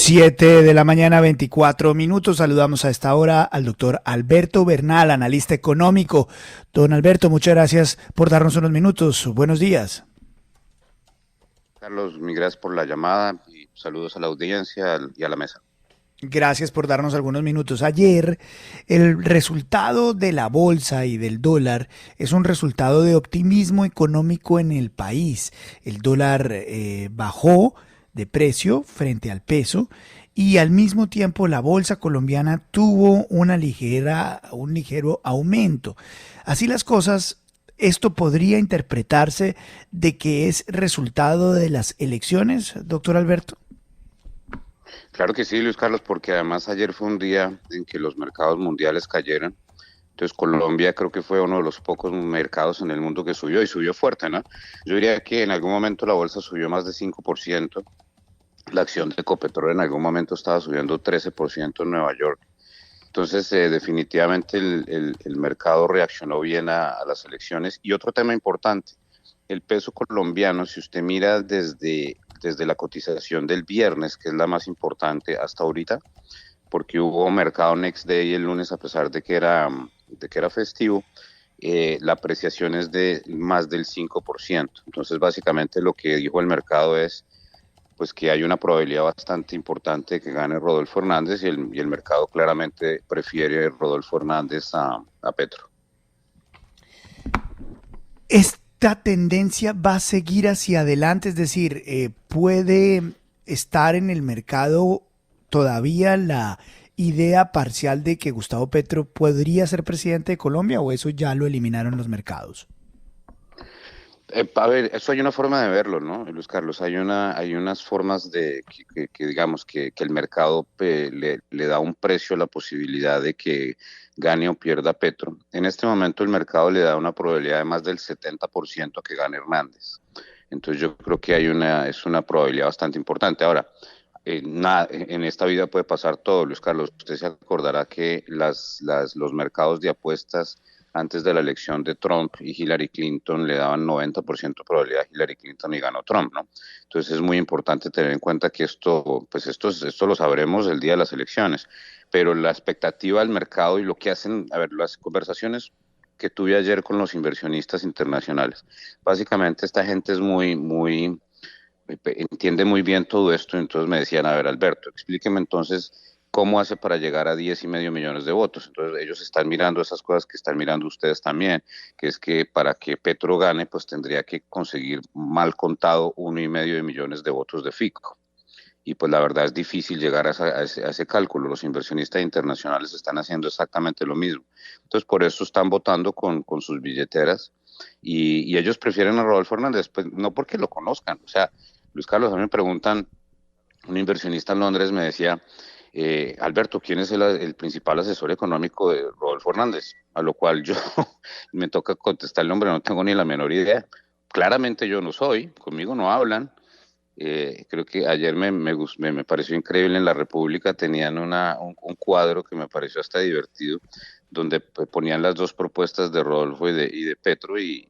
7 de la mañana, 24 minutos. Saludamos a esta hora al doctor Alberto Bernal, analista económico. Don Alberto, muchas gracias por darnos unos minutos. Buenos días. Carlos, mil gracias por la llamada y saludos a la audiencia y a la mesa. Gracias por darnos algunos minutos. Ayer, el resultado de la bolsa y del dólar es un resultado de optimismo económico en el país. El dólar bajó de precio frente al peso y al mismo tiempo la bolsa colombiana tuvo un ligero aumento. Así las cosas, esto podría interpretarse de que es resultado de las elecciones, doctor Alberto. Claro que sí, Luis Carlos, porque además ayer fue un día en que los mercados mundiales cayeron. Entonces Colombia creo que fue uno de los pocos mercados en el mundo que subió y subió fuerte, ¿no? Yo diría que en algún momento la bolsa subió más de 5%. La acción de Ecopetrol en algún momento estaba subiendo 13% en Nueva York. Entonces, definitivamente el mercado reaccionó bien a las elecciones. Y otro tema importante, el peso colombiano, si usted mira desde la cotización del viernes, que es la más importante hasta ahorita, porque hubo mercado next day el lunes a pesar de que era festivo, la apreciación es de más del 5%. Entonces, básicamente lo que dijo el mercado es pues que hay una probabilidad bastante importante de que gane Rodolfo Hernández y el mercado claramente prefiere Rodolfo Hernández a Petro. Esta tendencia va a seguir hacia adelante, es decir, puede estar en el mercado todavía la idea parcial de que Gustavo Petro podría ser presidente de Colombia, o eso ya lo eliminaron los mercados. A ver, eso hay una forma de verlo, ¿no, Luis Carlos? Hay unas formas de que digamos que el mercado le da un precio a la posibilidad de que gane o pierda Petro. En este momento el mercado le da una probabilidad de más del 70% que gane Hernández. Entonces yo creo que es una probabilidad bastante importante. Ahora, en esta vida puede pasar todo, Luis Carlos. Usted se acordará que los mercados de apuestas antes de la elección de Trump y Hillary Clinton le daban 90% de probabilidad a Hillary Clinton y ganó Trump, ¿no? Entonces es muy importante tener en cuenta que esto lo sabremos el día de las elecciones, pero la expectativa del mercado y lo que hacen, a ver, las conversaciones que tuve ayer con los inversionistas internacionales, básicamente esta gente es entiende muy bien todo esto, entonces me decían, a ver, Alberto, explíqueme entonces cómo hace para llegar a 10,5 millones de votos. Entonces ellos están mirando esas cosas que están mirando ustedes también, que es que para que Petro gane, pues tendría que conseguir mal contado 1,5 millones de votos de Fico. Y pues la verdad es difícil llegar a ese cálculo. Los inversionistas internacionales están haciendo exactamente lo mismo. Entonces por eso están votando con sus billeteras y ellos prefieren a Rodolfo Hernández, pues no porque lo conozcan. O sea, Luis Carlos, a mí me preguntan, un inversionista en Londres me decía, Alberto, ¿quién es el principal asesor económico de Rodolfo Hernández? A lo cual yo me toca contestar el nombre, no tengo ni la menor idea. Claramente yo no soy, conmigo no hablan. Creo que ayer me pareció increíble en La República, tenían un cuadro que me pareció hasta divertido, donde ponían las dos propuestas de Rodolfo y de Petro, y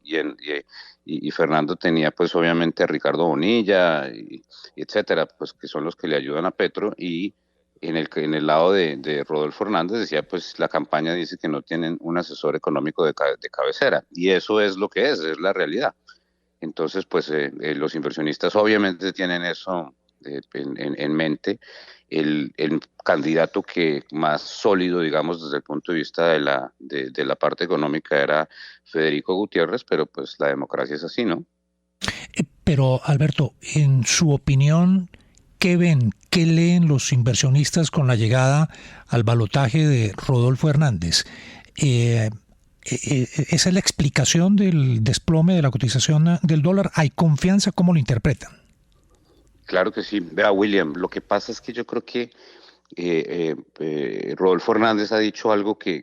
Fernando tenía pues obviamente a Ricardo Bonilla, y etcétera, pues que son los que le ayudan a Petro, y en el lado de Rodolfo Hernández decía, pues la campaña dice que no tienen un asesor económico de cabecera, y eso es lo que es la realidad. Entonces, pues los inversionistas obviamente tienen eso en mente. El candidato que más sólido, digamos, desde el punto de vista de la parte económica era Federico Gutiérrez, pero pues la democracia es así, ¿no? Pero Alberto, en su opinión, ¿qué ven, qué leen los inversionistas con la llegada al balotaje de Rodolfo Hernández? ¿Esa es la explicación del desplome de la cotización del dólar? ¿Hay confianza? ¿Cómo lo interpretan? Claro que sí. Vea, William, lo que pasa es que yo creo que Rodolfo Hernández ha dicho algo que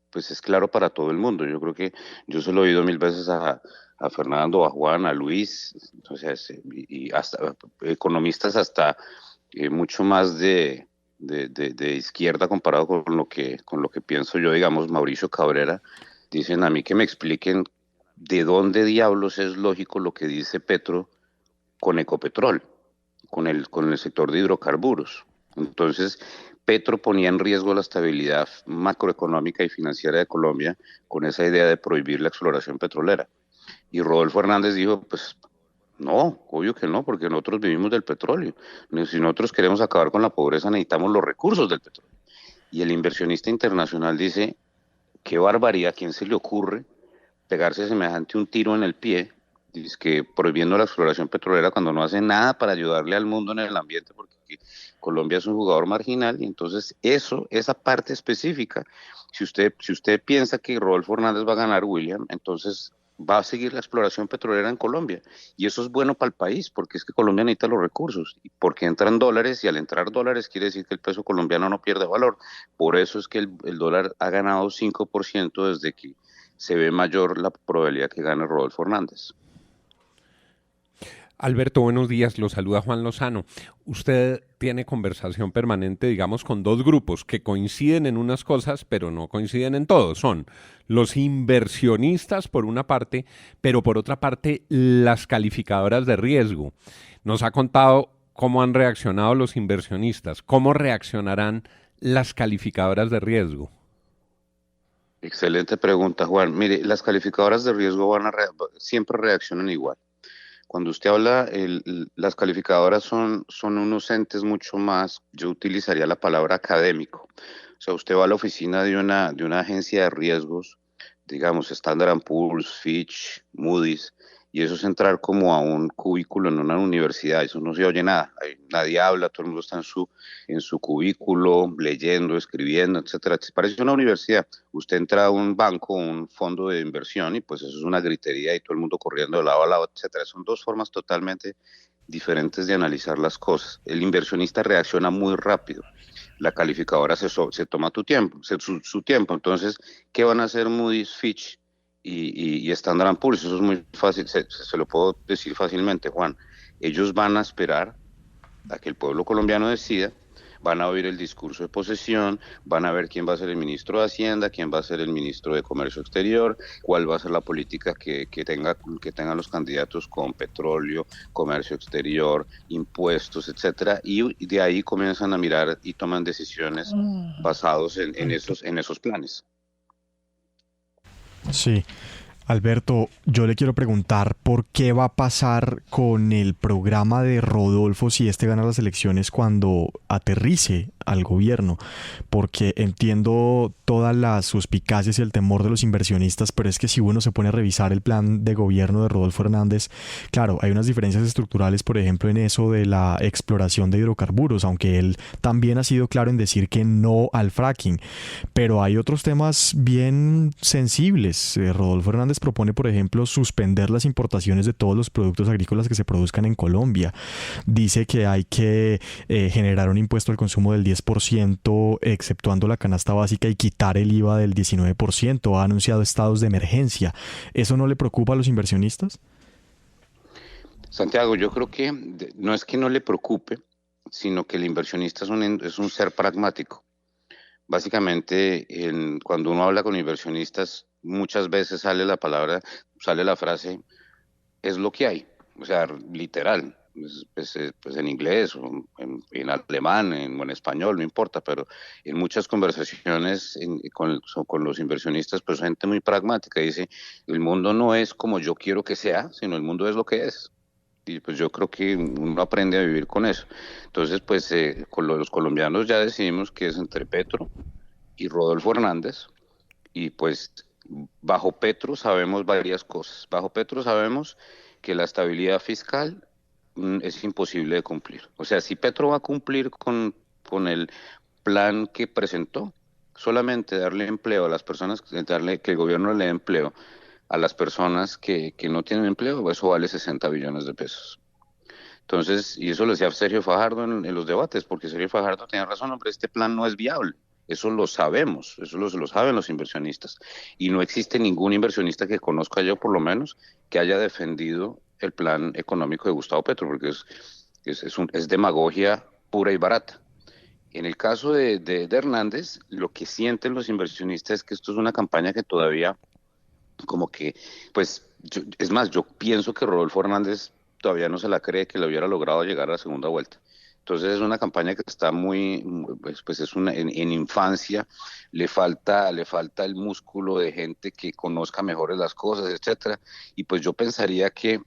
pues es claro para todo el mundo. Yo creo que yo se lo he oído mil veces a Fernando, a Juan, a Luis, o sea, y hasta economistas hasta mucho más de izquierda comparado con lo que pienso yo, digamos, Mauricio Cabrera, dicen a mí que me expliquen de dónde diablos es lógico lo que dice Petro con Ecopetrol, con el sector de hidrocarburos. Entonces, Petro ponía en riesgo la estabilidad macroeconómica y financiera de Colombia con esa idea de prohibir la exploración petrolera. Y Rodolfo Hernández dijo, pues no, obvio que no, porque nosotros vivimos del petróleo. Si nosotros queremos acabar con la pobreza, necesitamos los recursos del petróleo. Y el inversionista internacional dice, qué barbaridad, ¿a quién se le ocurre pegarse semejante un tiro en el pie? Dice que prohibiendo la exploración petrolera cuando no hace nada para ayudarle al mundo en el ambiente, porque Colombia es un jugador marginal, y entonces esa parte específica, si usted piensa que Rodolfo Hernández va a ganar, William, entonces va a seguir la exploración petrolera en Colombia. Y eso es bueno para el país, porque es que Colombia necesita los recursos, porque entran dólares y al entrar dólares quiere decir que el peso colombiano no pierde valor. Por eso es que el dólar ha ganado 5% desde que se ve mayor la probabilidad que gane Rodolfo Hernández. Alberto, buenos días, lo saluda Juan Lozano. Usted tiene conversación permanente, digamos, con dos grupos que coinciden en unas cosas, pero no coinciden en todo. Son los inversionistas, por una parte, pero por otra parte, las calificadoras de riesgo. Nos ha contado cómo han reaccionado los inversionistas, cómo reaccionarán las calificadoras de riesgo. Excelente pregunta, Juan. Mire, las calificadoras de riesgo siempre reaccionan igual. Cuando usted habla, las calificadoras son unos entes mucho más, yo utilizaría la palabra académico. O sea, usted va a la oficina de una agencia de riesgos, digamos, Standard & Poor's, Fitch, Moody's, y eso es entrar como a un cubículo en una universidad, eso no se oye nada, nadie habla, todo el mundo está en su cubículo, leyendo, escribiendo, etcétera. Parece una universidad. Usted entra a un banco, un fondo de inversión, y pues eso es una gritería y todo el mundo corriendo de lado a lado, etcétera. Son dos formas totalmente diferentes de analizar las cosas. El inversionista reacciona muy rápido. La calificadora se toma su tiempo. Entonces, ¿qué van a hacer Moody's, Fitch y Standard & Poor's? Eso es muy fácil, se lo puedo decir fácilmente, Juan. Ellos van a esperar a que el pueblo colombiano decida, van a oír el discurso de posesión, van a ver quién va a ser el ministro de Hacienda, quién va a ser el ministro de Comercio Exterior, cuál va a ser la política que tengan los candidatos con petróleo, comercio exterior, impuestos, etcétera, y de ahí comienzan a mirar y toman decisiones basados en esos planes. Sí. Alberto, yo le quiero preguntar por qué va a pasar con el programa de Rodolfo si este gana las elecciones cuando aterrice al gobierno, porque entiendo todas las suspicacias y el temor de los inversionistas, pero es que si uno se pone a revisar el plan de gobierno de Rodolfo Hernández, claro, hay unas diferencias estructurales, por ejemplo, en eso de la exploración de hidrocarburos, aunque él también ha sido claro en decir que no al fracking, pero hay otros temas bien sensibles. Rodolfo Hernández propone, por ejemplo, suspender las importaciones de todos los productos agrícolas que se produzcan en Colombia. Dice que hay que generar un impuesto al consumo del 10%, exceptuando la canasta básica, y quitar el IVA del 19%. Ha anunciado estados de emergencia. ¿Eso no le preocupa a los inversionistas? Santiago, yo creo que no es que no le preocupe, sino que el inversionista es un ser pragmático. Básicamente, cuando uno habla con inversionistas, muchas veces sale la frase, es lo que hay, o sea, literal, pues en inglés o en alemán o en español, no importa, pero en muchas conversaciones con los inversionistas, pues gente muy pragmática, dice, el mundo no es como yo quiero que sea, sino el mundo es lo que es. Y pues yo creo que uno aprende a vivir con eso. Entonces, pues los colombianos ya decidimos que es entre Petro y Rodolfo Hernández, y pues bajo Petro sabemos varias cosas. Bajo Petro sabemos que la estabilidad fiscal es imposible de cumplir. O sea, si Petro va a cumplir con el plan que presentó, solamente darle empleo a las personas, que el gobierno le dé empleo a las personas que no tienen empleo, eso vale 60 billones de pesos. Entonces, y eso lo decía Sergio Fajardo en los debates, porque Sergio Fajardo tenía razón, hombre, este plan no es viable. Eso lo sabemos, eso lo saben los inversionistas. Y no existe ningún inversionista que conozca yo, por lo menos, que haya defendido el plan económico de Gustavo Petro, porque es demagogia pura y barata. En el caso de Hernández, lo que sienten los inversionistas es que esto es una campaña que todavía como que, pues, es más, yo pienso que Rodolfo Hernández todavía no se la cree que le hubiera logrado llegar a la segunda vuelta. Entonces es una campaña que está pues es en infancia, le falta el músculo de gente que conozca mejores las cosas, etcétera. Y pues yo pensaría que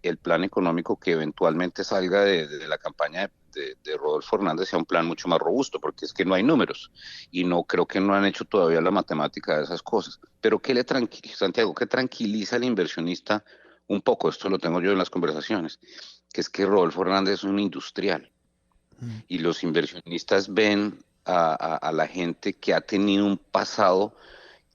el plan económico que eventualmente salga de la campaña de Rodolfo Hernández sea un plan mucho más robusto, porque es que no hay números y no creo que no han hecho todavía la matemática de esas cosas. Pero ¿qué le tranquiliza, Santiago? ¿Qué tranquiliza al inversionista un poco? Esto lo tengo yo en las conversaciones, que es que Rodolfo Hernández es un industrial y los inversionistas ven a la gente que ha tenido un pasado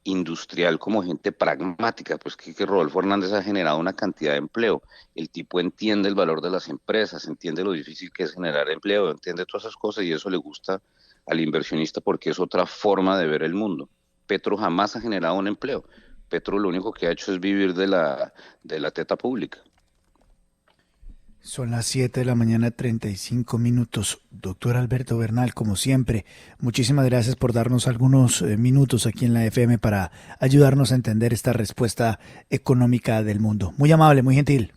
industrial como gente pragmática, pues que Rodolfo Hernández ha generado una cantidad de empleo. El tipo entiende el valor de las empresas, entiende lo difícil que es generar empleo, entiende todas esas cosas y eso le gusta al inversionista porque es otra forma de ver el mundo. Petro jamás ha generado un empleo. Petro lo único que ha hecho es vivir de la teta pública. Son las 7 de la mañana, 35 minutos. Doctor Alberto Bernal, como siempre, muchísimas gracias por darnos algunos minutos aquí en la FM para ayudarnos a entender esta respuesta económica del mundo. Muy amable, muy gentil.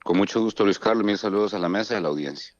Con mucho gusto, Luis Carlos. Mil saludos a la mesa y a la audiencia.